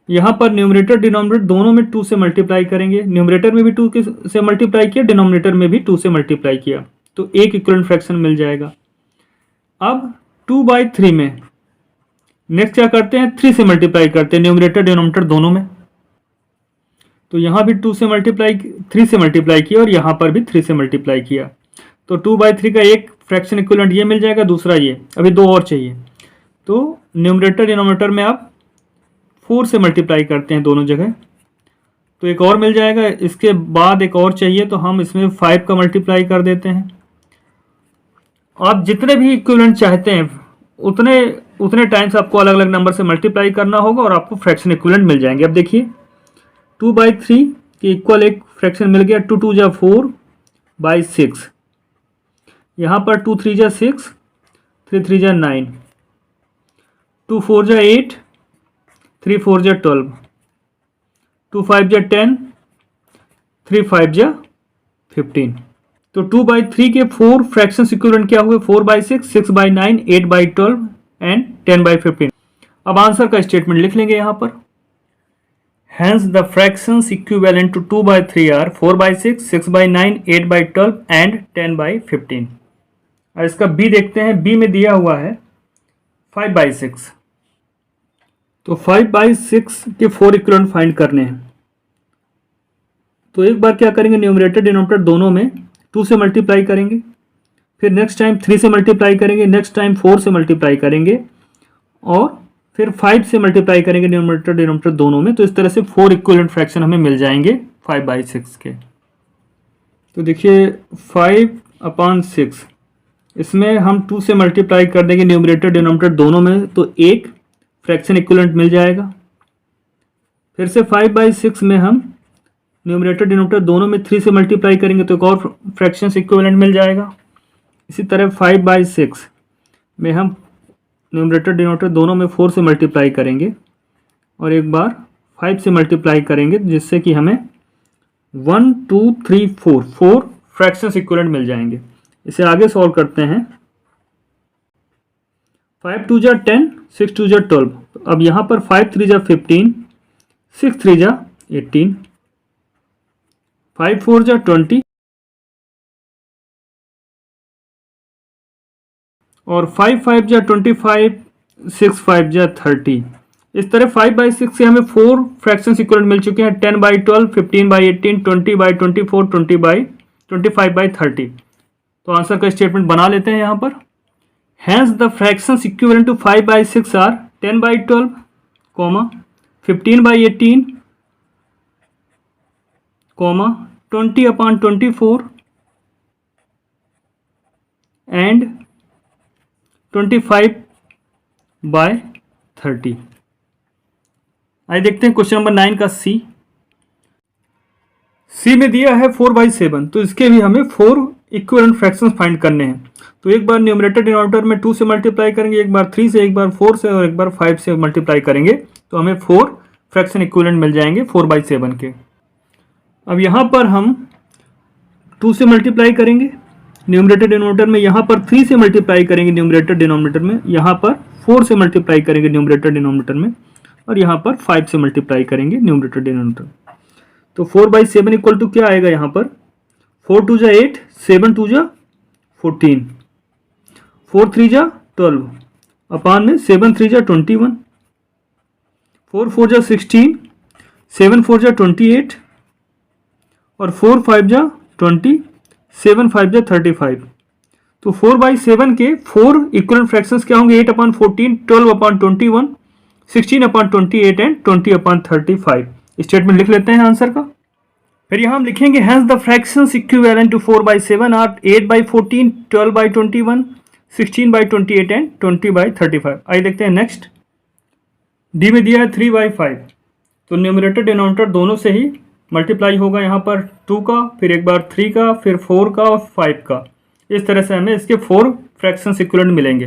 A: यहाँ पर न्यूमरेटर डिनोमिनेटर दोनों में 2 से मल्टीप्लाई करेंगे। न्यूमरेटर में भी 2 से मल्टीप्लाई किया, डिनोमिनेटर में भी 2 से मल्टीप्लाई किया, तो एक इक्विवेलेंट फ्रैक्शन मिल जाएगा। अब 2/3 में नेक्स्ट क्या करते हैं? 3 से मल्टीप्लाई करते हैं न्यूमरेटर डिनोमिनेटर दोनों में। तो यहाँ भी 3 से मल्टीप्लाई किया और यहाँ पर भी 3 से मल्टीप्लाई किया। तो 2/3 का एक फ्रैक्शन इक्विवेलेंट ये मिल जाएगा, दूसरा ये। अभी 2 और चाहिए। तो न्यूमरेटर डिनोमिनेटर में आप 4 से मल्टीप्लाई करते हैं दोनों जगह, तो एक और मिल जाएगा। इसके बाद एक और चाहिए, तो हम इसमें 5 का मल्टीप्लाई कर देते हैं। आप जितने भी इक्विवेलेंट चाहते हैं उतने टाइम्स आपको अलग अलग नंबर से मल्टीप्लाई करना होगा और आपको फ्रैक्शन इक्विवेलेंट मिल जाएंगे। अब देखिए 2/3 के इक्वल एक फ्रैक्शन मिल गया। 2 2 जा 4/6। यहाँ पर 2 3 जा 6, 3 3 जा 9, 2 4 जा 8, 3 4 जा 12, 2 5 जा 10, 3 5 जा 15। तो 2/3 के 4 फ्रैक्शंस इक्विवेलेंट क्या हुए? 4/6, 6/9, 8/12 एंड 10/15। अब आंसर का स्टेटमेंट लिख लेंगे यहाँ पर। Hence the fractions equivalent to 2/3 are 4/6, 6/9, 8/12 and 10/15। और इसका बी देखते हैं। बी में दिया हुआ है 5/6। तो 5/6 के 4 इक्विवेलेंट फाइंड करने हैं। तो एक बार क्या करेंगे? न्यूमरेटर डिनोमिनेटर दोनों में 2 से मल्टीप्लाई करेंगे, फिर नेक्स्ट टाइम 3 से मल्टीप्लाई करेंगे, नेक्स्ट टाइम 4 से मल्टीप्लाई करेंगे और फिर 5 से मल्टीप्लाई करेंगे न्यूमरेटर डिनोमिनेटर दोनों में। तो इस तरह से 4 इक्विवेलेंट फ्रैक्शन हमें मिल जाएंगे 5/6 के। तो देखिए 5/6, इसमें हम 2 से मल्टीप्लाई कर देंगे न्यूमरेटर डिनोमिनेटर दोनों में, तो एक फ्रैक्शन इक्विवेलेंट मिल जाएगा। फिर से 5/6 में हम न्यूमरेटर डिनोमिनेटर दोनों में 3 से मल्टीप्लाई करेंगे तो एक और फ्रैक्शन इक्विवेलेंट मिल जाएगा। इसी तरह 5/6 में हम न्यूमरेटर डिनोमिनेटर दोनों में 4 से मल्टीप्लाई करेंगे और एक बार 5 से मल्टीप्लाई करेंगे, जिससे कि हमें 1 2 3 4 फ्रैक्शंस इक्विवेलेंट मिल जाएंगे। इसे आगे सॉल्व करते हैं। 5 2 जा 10, 6 2 जा 12। अब यहाँ पर 5 3 जा 15, 6 3 जा 18, 5 4 जा 20 और 5 5 जा 25, 6 5 जा 30। इस तरह 5/6 से हमें 4 फ्रैक्शंस इक्विवेलेंट मिल चुके हैं। 10/12, 15/18, 20/24, 25/30। तो आंसर का स्टेटमेंट बना लेते हैं यहाँ पर। Hence the fractions equivalent to 5/6 are 10/12, 15/18, 20/24 and 25/30। आइए देखते हैं क्वेश्चन नंबर 9 का सी में दिया है 4/7। तो इसके भी हमें 4 इक्विवेलेंट फ्रैक्शंस फाइंड करने हैं। तो एक बार न्यूमरेटर डिनोमिनेटर में 2 से मल्टीप्लाई करेंगे, एक बार 3 से, एक बार 4 से और एक बार 5 से मल्टीप्लाई करेंगे तो हमें 4 फ्रैक्शन इक्विवेलेंट मिल जाएंगे 4/7 के। अब यहाँ पर हम 2 से मल्टीप्लाई करेंगे न्यूमरेटर डिनोमिनेटर में, यहाँ पर 3 से मल्टीप्लाई करेंगे न्यूमरेटर डिनोमिनेटर में, यहाँ पर 4 से मल्टीप्लाई करेंगे न्यूमरेटर डिनोमिनेटर में, और यहाँ पर 5 से मल्टीप्लाई करेंगे न्यूमरेटर डिनोमिनेटर। तो 4/7 इक्वल टू क्या आएगा यहाँ पर, 4 2 जा 8, 7 2 जा 14, 4 3 जा 12 अपान में 7 3 जा 21, 4 4 जा 16, 7 4 जा 28 और 4 5 जा 20, 7 5 जा 35। तो 4/7 के 4 इक्वलेंट फ्रैक्शंस क्या होंगे, 8/14, 12/21, 16/28 एंड 20/35। स्टेटमेंट लिख लेते हैं आंसर का। फिर यहाँ हम लिखेंगे hence the fractions equivalent to 4/7 are 8/14, 12/21, 16/28 and 20/35। आइए देखते हैं नेक्स्ट। डी में दिया है 3/5, तो न्यूमरेटर डिनोमिनेटर दोनों से ही मल्टीप्लाई होगा, यहाँ पर 2 का, फिर एक बार 3 का, फिर 4 का और 5 का। इस तरह से हमें इसके 4 फ्रैक्शंस इक्विवेलेंट मिलेंगे।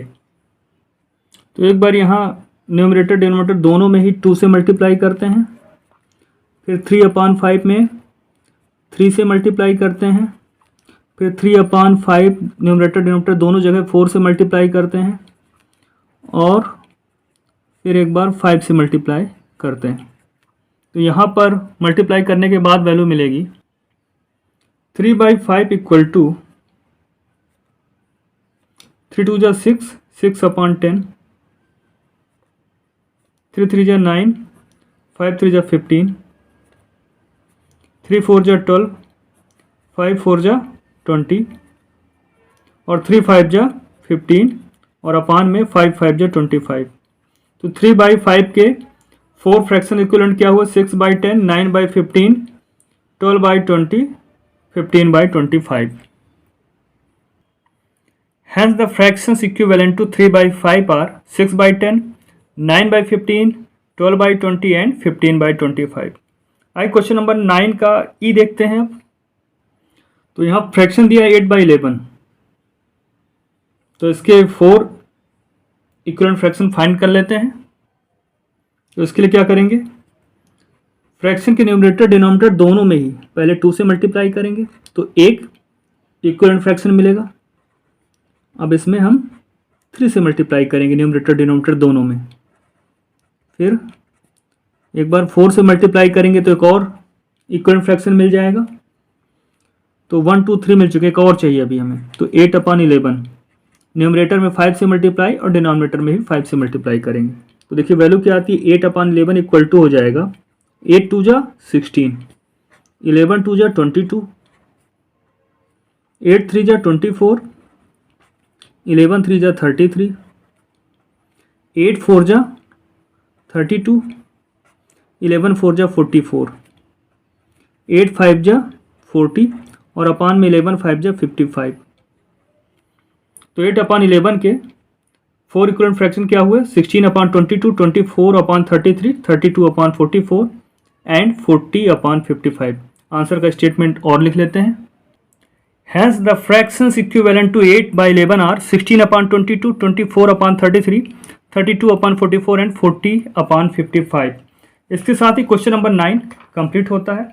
A: तो एक बार यहाँ न्यूमरेटर डिनोमिनेटर दोनों में ही 2 से मल्टीप्लाई करते हैं, फिर 3/5 में 3 से मल्टीप्लाई करते हैं, फिर 3/5 न्यूमरेटर डिनोमिनेटर दोनों जगह 4 से मल्टीप्लाई करते हैं, और फिर एक बार 5 से मल्टीप्लाई करते हैं। तो यहाँ पर मल्टीप्लाई करने के बाद वैल्यू मिलेगी 3/5 इक्वल टू 3 2 जा 6, 6/10, 3 3 जा 9, 5 3 जा 15, 3 4 जा 12, 5 4 जा 20 और 3 5 जा 15 और अपान में 5 5 जा 25। तो 3/5 के 4 फ्रैक्शन इक्विवेलेंट क्या हुआ, 6/10, 9/15, 12/20, 15/25। Hence the fractions equivalent to 3/5 are 6/10, 9/15, 12/20 and 15/25। आइए क्वेश्चन नंबर 9 का ई देखते हैं अब। तो यहाँ फ्रैक्शन दिया 8/11, तो इसके 4 इक्विवेलेंट फ्रैक्शन फाइंड कर लेते हैं। तो इसके लिए क्या करेंगे, फ्रैक्शन के न्यूमरेटर डिनोमिनेटर दोनों में ही पहले 2 से मल्टीप्लाई करेंगे तो एक इक्विवेलेंट फ्रैक्शन मिलेगा। अब इसमें हम 3 से मल्टीप्लाई करेंगे न्यूमरेटर डिनोमिनेटर दोनों में, फिर एक बार 4 से मल्टीप्लाई करेंगे तो एक और इक्विवेलेंट फ्रैक्शन मिल जाएगा। तो 1 2 3 मिल चुके, एक और चाहिए अभी हमें। तो 8/11 न्यूमरेटर में 5 से मल्टीप्लाई और डिनोमिनेटर में भी 5 से मल्टीप्लाई करेंगे। तो देखिए वैल्यू क्या आती है, 8/11 इक्वल टू हो जाएगा 8 2 जा 16, 11 2 जा 22, 8 3 जा 24, 11 3 जा 33, 8 4 जा 32, 11 4 जा 44, 8 5 जा 40 और अपान में 11 5 जा 55। तो 8/11 के 4 इक्विवेलेंट फ्रैक्शन क्या हुए, 16/22, 24/33, 32/44 एंड 40/55। आंसर का स्टेटमेंट और लिख लेते हैं। Hence the fractions equivalent to 8/11 are 16/22, 24/33, 32/44 and 40/55। इसके साथ ही क्वेश्चन नंबर 9 कंप्लीट होता है।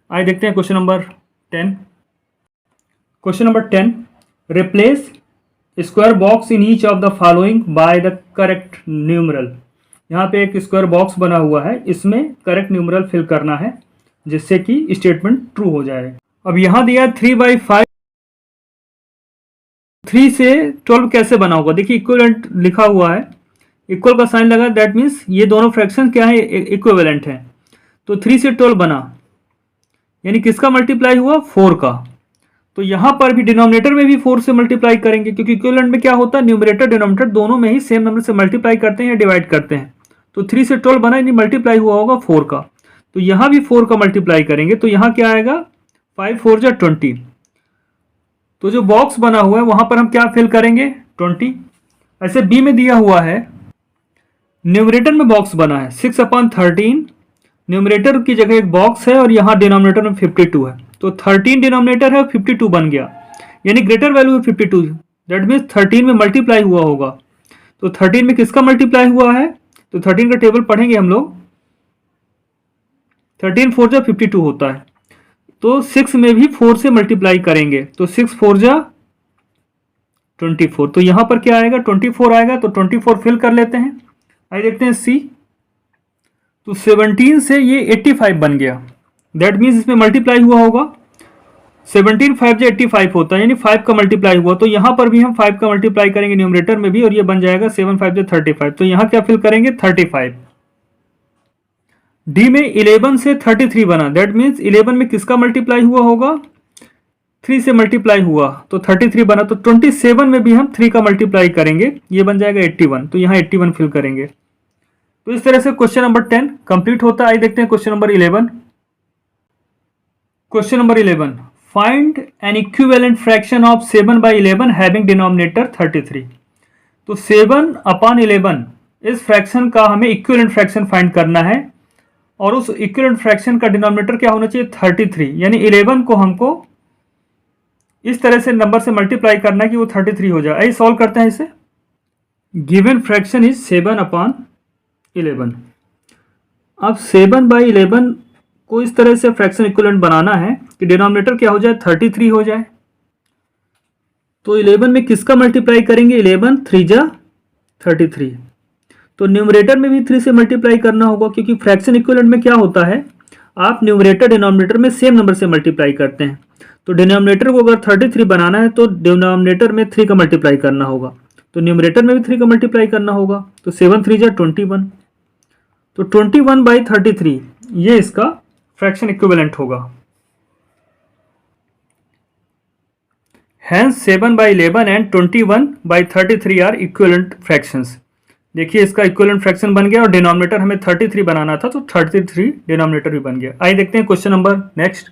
A: आइए देखते हैं question number 10। Question number 10, replace square box in each of the following by the correct numeral. यहाँ पे एक स्क्वायर बॉक्स बना हुआ है, इसमें करेक्ट न्यूमरल फिल करना है जिससे कि स्टेटमेंट ट्रू हो जाए। अब यहाँ दिया 3/5, 3 से 12 कैसे बना होगा, देखिए इक्विवेलेंट लिखा हुआ है, इक्वल का साइन लगा, दैट मीन्स ये दोनों फ्रैक्शन क्या है, इक्विवेलेंट है। तो 3 से 12 बना, यानी किसका मल्टीप्लाई हुआ, 4 का। तो यहाँ पर भी डिनोमिनेटर में भी 4 से मल्टीप्लाई करेंगे, क्योंकि इक्विवेलेंट में क्या होता है, न्यूमरेटर डिनोमिनेटर दोनों में ही सेम नंबर से मल्टीप्लाई करते हैं या डिवाइड करते हैं। तो 3 से 12 बना, यानी मल्टीप्लाई हुआ होगा 4 का। तो यहाँ भी 4 का मल्टीप्लाई करेंगे, तो यहाँ क्या आएगा, 5 4 जा 20। तो जो बॉक्स बना हुआ है वहाँ पर हम क्या फिल करेंगे, 20। ऐसे बी में दिया हुआ है, न्यूमरेटर में बॉक्स बना है 6/13, न्यूमरेटर की जगह एक बॉक्स है और यहाँ डिनोमिनेटर में 52 है। तो 13 डिनोमिनेटर है और 52 बन गया, यानी ग्रेटर वैल्यू है 52, दैट मीन्स 13 में मल्टीप्लाई हुआ होगा। तो 13 में किसका मल्टीप्लाई हुआ है? तो 13 का टेबल पढ़ेंगे हम लोग। 13 4 जा 52 होता है, तो 6 में भी 4 से मल्टीप्लाई करेंगे, तो 6 4 जा 24। तो यहां पर क्या आएगा? 24 आएगा। तो 24 फिल कर लेते हैं। आइए देखते हैं सी। तो 17 से ये 85 बन गया। दैट मीन्स इसमें मल्टीप्लाई हुआ होगा। 17 5 जो 85 होता है, यानी 5 का मल्टीप्लाई हुआ। तो यहां पर भी हम 5 का मल्टीप्लाई करेंगे न्यूमरेटर में भी, और ये बन जाएगा 7 5 जो 35। तो यहां क्या फिल करेंगे? 35। डी में 11 से 33 बना। दैट मीन्स 11 में किसका मल्टीप्लाई हुआ होगा? 3 से मल्टीप्लाई हुआ, तो 33 बना। तो 27 में भी हम 3 का मल्टीप्लाई करेंगे, ये बन जाएगा 81। तो यहाँ 81 फिल करेंगे। तो इस तरह से क्वेश्चन नंबर 10 कंप्लीट होता है। आइए देखते हैं question number 11। Question number 11, find an equivalent fraction of 7/11 having denominator 33। तो 7/11 इस फ्रैक्शन का हमें इक्विवेलेंट फ्रैक्शन फाइंड करना है, और उस इक्विवेलेंट फ्रैक्शन का डिनोमिनेटर क्या होना चाहिए? 33। यानी 11 को हमको इस तरह से नंबर से मल्टीप्लाई करना है कि वो 33 हो जाए। आइए सॉल्व करते हैं इसे। Given fraction is 7/11। अब 7/11 को इस तरह से फ्रैक्शन इक्विवेलेंट बनाना है कि डिनोमिनेटर क्या हो जाए? 33 हो जाए। तो 11 में किसका मल्टीप्लाई करेंगे? 11 3 जा 33। तो न्यूमरेटर में भी 3 से मल्टीप्लाई करना होगा, क्योंकि फ्रैक्शन इक्विवेलेंट में क्या होता है, आप न्यूमरेटर डिनोमिनेटर में सेम नंबर से मल्टीप्लाई करते हैं। तो डिनोमिनेटर को अगर 33 बनाना है तो डिनोमिनेटर में 3 का मल्टीप्लाई करना होगा, तो न्यूमरेटर में भी 3 का मल्टीप्लाई करना होगा। तो 7 3 जा 21। तो 21/33 ये इसका फ्रैक्शन इक्विवेलेंट होगा। Hence 7/11 एंड 21/33 आर इक्विवेलेंट फ्रैक्शंस। देखिए इसका इक्विवेलेंट फ्रैक्शन बन गया, और डिनोमिनेटर हमें 33 बनाना था, तो 33 डिनोमिनेटर भी बन गया। आइए देखते हैं question number next.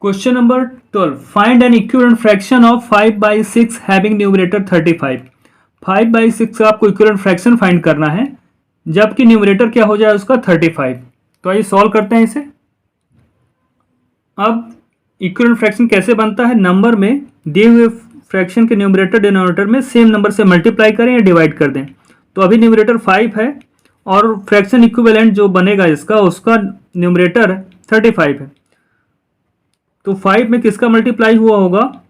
A: Question number 12, find an equivalent fraction of 5/6 having numerator 35। 5/6 का आपको इक्विवेलेंट फ्रैक्शन फाइंड करना है, जबकि न्यूमरेटर क्या हो जाए उसका? 35। तो आइए सॉल्व करते हैं इसे। अब इक्विवेलेंट फ्रैक्शन कैसे बनता है? नंबर में दिए हुए फ्रैक्शन के न्यूमरेटर डिनोमिनेटर में सेम नंबर से मल्टीप्लाई करें या डिवाइड कर दें। तो अभी न्यूमरेटर 5 है, और फ्रैक्शन इक्विवेलेंट जो बनेगा इसका, उसका न्यूमरेटर 35 है। तो 5 में किसका मल्टीप्लाई हुआ होगा?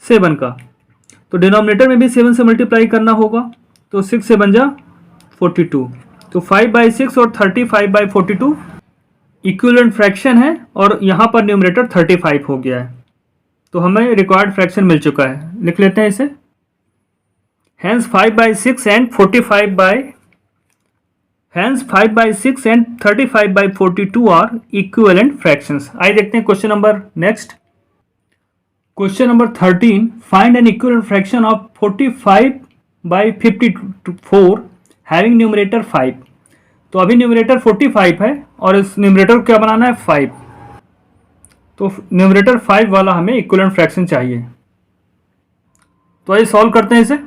A: 7 का। तो डिनोमिनेटर में भी 7 से मल्टीप्लाई करना होगा, तो 6 से बन जा 42। तो 5/6 और 35/42 इक्विवेलेंट फ्रैक्शन है, और यहाँ पर न्यूमरेटर 35 हो गया है। तो हमें रिक्वायर्ड फ्रैक्शन मिल चुका है। लिख लेते हैं इसे। Hence 5/6 and 35/42 are equivalent fractions. आइए देखते हैं question number next. Question number 13, find an equivalent fraction of 45/54 having numerator 5। तो अभी न्यूमरेटर 45 है, और इस न्यूमरेटर को क्या बनाना है? 5। तो न्यूमरेटर 5 वाला हमें इक्विवेलेंट फ्रैक्शन चाहिए। तो आइए सॉल्व करते हैं इसे।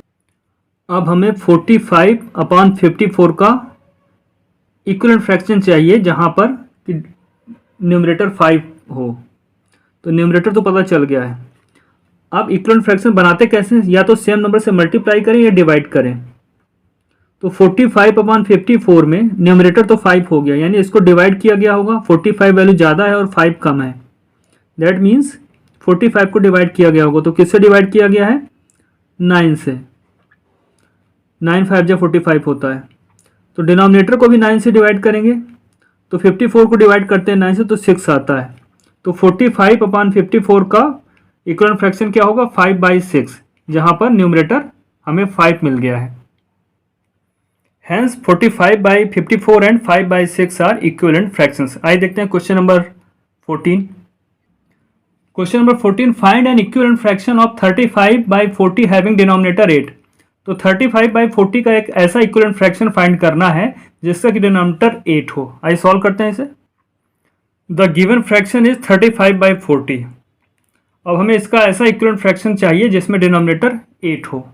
A: अब हमें 45/54 का इक्विवेलेंट फ्रैक्शन चाहिए, जहां पर न्यूमरेटर 5 हो। तो न्यूमरेटर तो पता चल गया है। अब इक्विवेलेंट फ्रैक्शन बनाते कैसे? या तो सेम नंबर से मल्टीप्लाई करें या डिवाइड करें। तो 45/54 में न्यूमरेटर तो 5 हो गया, यानी इसको डिवाइड किया गया होगा। 45 वैल्यू ज़्यादा है और 5 कम है, दैट मीन्स 45 को डिवाइड किया गया होगा। तो किससे डिवाइड किया गया है? 9 से। 9 5 जा 45 होता है। तो डिनोमिनेटर को भी 9 से डिवाइड करेंगे, तो 54 को डिवाइड करते हैं 9 से, तो 6 आता है। तो 45/54 का इक्विवेलेंट फ्रैक्शन क्या होगा? 5/6, जहां पर न्यूमरेटर हमें 5 मिल गया है। Hence 45/54 and 5/6 are equivalent fractions. आइए देखते हैं question number 14। Question number 14, find an equivalent fraction of 35/40 having denominator 8। तो 35/40 का एक ऐसा इक्विवेलेंट फ्रैक्शन फाइंड करना है जिसका कि डिनोमिनेटर 8 हो। आइए सॉल्व करते हैं इसे। The given fraction is 35/40। अब हमें इसका ऐसा इक्विवेलेंट फ्रैक्शन चाहिए जिसमें डिनोमिनेटर 8 हो।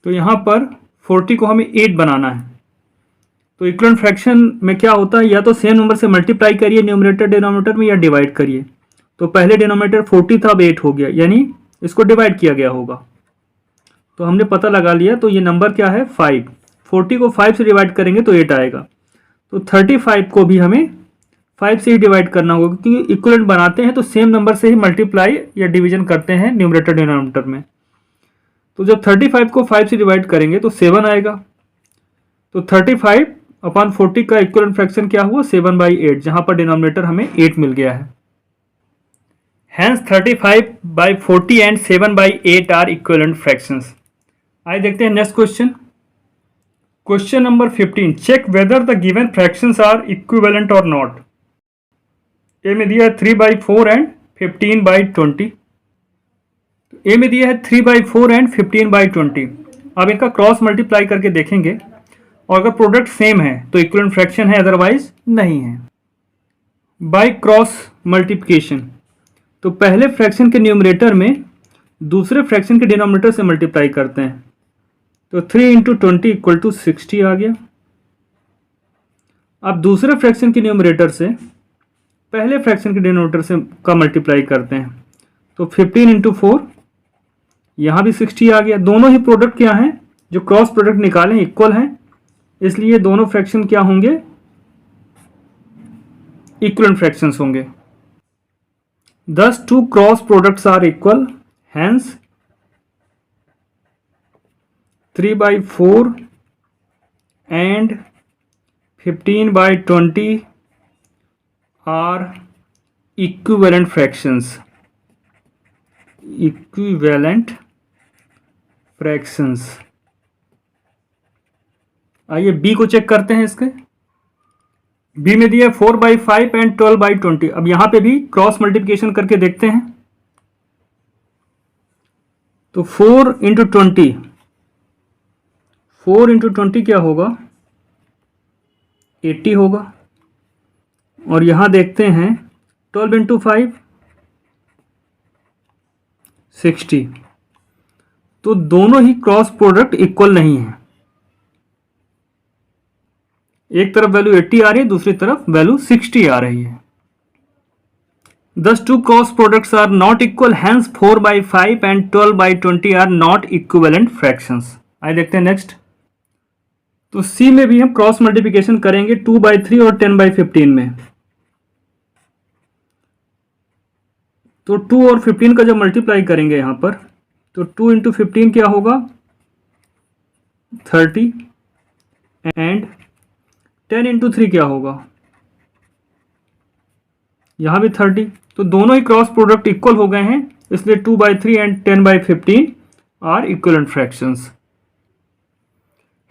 A: तो यहाँ पर 40 को हमें 8 बनाना है। तो इक्विवेलेंट फ्रैक्शन में क्या होता है, या तो सेम नंबर से मल्टीप्लाई करिए न्यूमरेटर डिनोमिनेटर में, या डिवाइड करिए। तो पहले डिनोमिनेटर 40 था, अब 8 हो गया, यानी इसको डिवाइड किया गया होगा। तो हमने पता लगा लिया, तो ये नंबर क्या है 5। 40 को 5 से डिवाइड करेंगे तो 8 आएगा। तो 35 को भी हमें 5 से ही डिवाइड करना होगा, क्योंकि इक्विवेलेंट बनाते हैं तो सेम नंबर से ही मल्टीप्लाई या डिवीजन करते हैं न्यूमरेटर डिनोमिनेटर में। तो जब 35 को 5 से डिवाइड करेंगे तो 7 आएगा। तो 35/40 का इक्विवेलेंट फ्रैक्शन क्या हुआ 7/8, जहां पर डिनोमिनेटर हमें 8 मिल गया है। Hence 35/40 and 7/8 are equivalent fractions. आइए देखते हैं next question. Question number 15, check whether the given fractions are equivalent और नॉट। ए में दिया है 3/4 एंड 15/20। ए में दिया है 3/4 एंड 15/20। अब इनका क्रॉस मल्टीप्लाई करके देखेंगे, और अगर प्रोडक्ट सेम है तो इक्विवेलेंट फ्रैक्शन है, अदरवाइज नहीं है। बाय क्रॉस मल्टीप्लिकेशन, तो पहले फ्रैक्शन के न्यूमरेटर में दूसरे फ्रैक्शन के डिनोमिनेटर से मल्टीप्लाई करते हैं। तो 3 × 20 = 60 आ गया। अब दूसरे फ्रैक्शन के न्यूमरेटर से पहले फ्रैक्शन के डिनोमिनेटर से का मल्टीप्लाई करते हैं। तो 15 × 4, यहाँ भी 60 आ गया। दोनों ही प्रोडक्ट क्या हैं, जो क्रॉस प्रोडक्ट निकालें इक्वल हैं, इसलिए दोनों फ्रैक्शन क्या होंगे, इक्विवेलेंट फ्रैक्शंस होंगे। Thus two cross products are equal, hence 3/4 and 15/20 are equivalent fractions. Equivalent fractions. आइए बी को चेक करते हैं। इसके बी में दिया 4/5 एंड 12/20। अब यहां पे भी क्रॉस मल्टीप्लिकेशन करके देखते हैं। तो 4 × 20, 4 × 20 क्या होगा 80 होगा। और यहां देखते हैं 12 × 5 60। तो दोनों ही क्रॉस प्रोडक्ट इक्वल नहीं है। एक तरफ वैल्यू 80 आ रही है, दूसरी तरफ वैल्यू 60 आ रही है। Thus two cross products are not equal, hence 4/5 and 12/20 are not equivalent fractions. आइए देखते हैं नेक्स्ट। तो सी में भी हम क्रॉस मल्टीप्लिकेशन करेंगे 2/3 और 10/15 में। तो 2 और 15 का जब मल्टीप्लाई करेंगे यहां पर, तो 2 × 15 क्या होगा 30 एंड 10 × 3 क्या होगा, यहां भी 30। तो दोनों ही क्रॉस प्रोडक्ट इक्वल हो गए हैं, इसलिए 2/3 and 10/15 are equivalent fractions.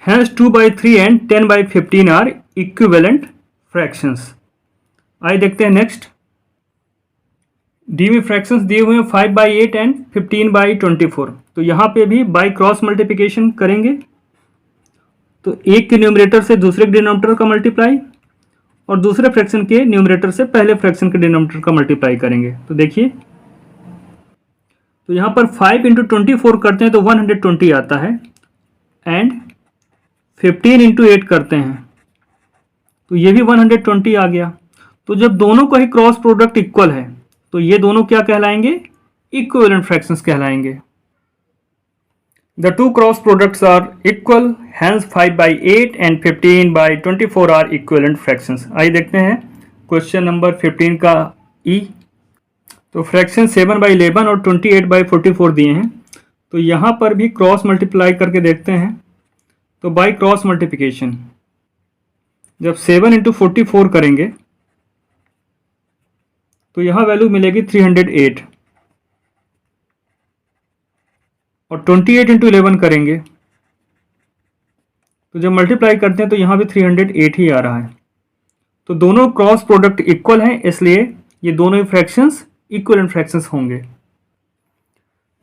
A: Hence 2/3 and 10/15 are equivalent fractions. आइए देखते हैं नेक्स्ट। डी में फ्रैक्शंस दिए हुए हैं 5/8 एंड 15/24। तो यहां पे भी बाय क्रॉस मल्टीप्लिकेशन करेंगे। तो एक के न्यूमरेटर से दूसरे के डिनोमिनेटर का मल्टीप्लाई, और दूसरे फ्रैक्शन के न्यूमरेटर से पहले फ्रैक्शन के डिनोमिनेटर का मल्टीप्लाई करेंगे। तो देखिए, तो यहाँ पर 5 × 24 करते हैं तो 120 आता है, एंड 15 × 8 करते हैं तो ये भी 120 आ गया। तो जब दोनों का ही क्रॉस प्रोडक्ट इक्वल है तो ये दोनों क्या कहलाएंगे, इक्विवेलेंट फ्रैक्शंस कहलाएंगे। The two cross products are equal, hence 5/8 and 15/24 are equivalent fractions. आइए देखते हैं क्वेश्चन नंबर 15 का ई। तो फ्रैक्शन 7/11 और 28/44 दिए हैं। तो यहाँ पर भी क्रॉस मल्टीप्लाई करके देखते हैं। तो बाय क्रॉस मल्टीप्लिकेशन जब 7 × 44 करेंगे तो यहाँ वैल्यू मिलेगी 308, और 28 × 11 करेंगे तो जब मल्टीप्लाई करते हैं तो यहाँ भी 308 ही आ रहा है। तो दोनों क्रॉस प्रोडक्ट इक्वल हैं, इसलिए ये दोनों ही फ्रैक्शंस इक्विवेलेंट फ्रैक्शंस होंगे।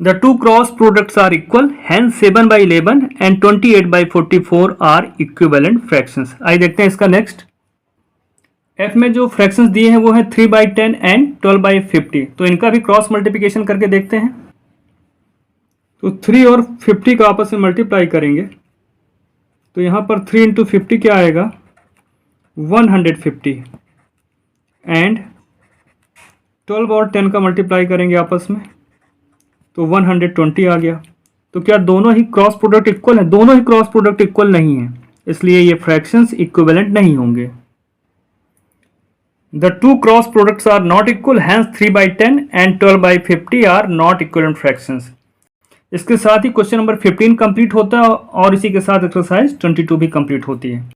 A: The two cross products are equal, hence 7/11 and 28/44 are equivalent fractions. आइए देखते हैं इसका नेक्स्ट। एफ में जो फ्रैक्शंस दिए हैं वो हैं 3/10 एंड 12/50। तो इनका भी क्रॉस मल्टीप्लिकेशन करके देखते हैं। तो 3 और 50 का आपस में मल्टीप्लाई करेंगे तो यहाँ पर 3 × 50 क्या आएगा 150, एंड 12 और 10 का मल्टीप्लाई करेंगे आपस में तो 120 आ गया। तो क्या दोनों ही क्रॉस प्रोडक्ट इक्वल है? दोनों ही क्रॉस प्रोडक्ट इक्वल नहीं है, इसलिए ये फ्रैक्शंस इक्विवेलेंट नहीं होंगे। The two cross products are not equal, hence 3/10 and 12/50 are not equivalent fractions. इसके साथ ही क्वेश्चन नंबर 15 कंप्लीट होता है और इसी के साथ एक्सरसाइज 22 भी कंप्लीट होती है।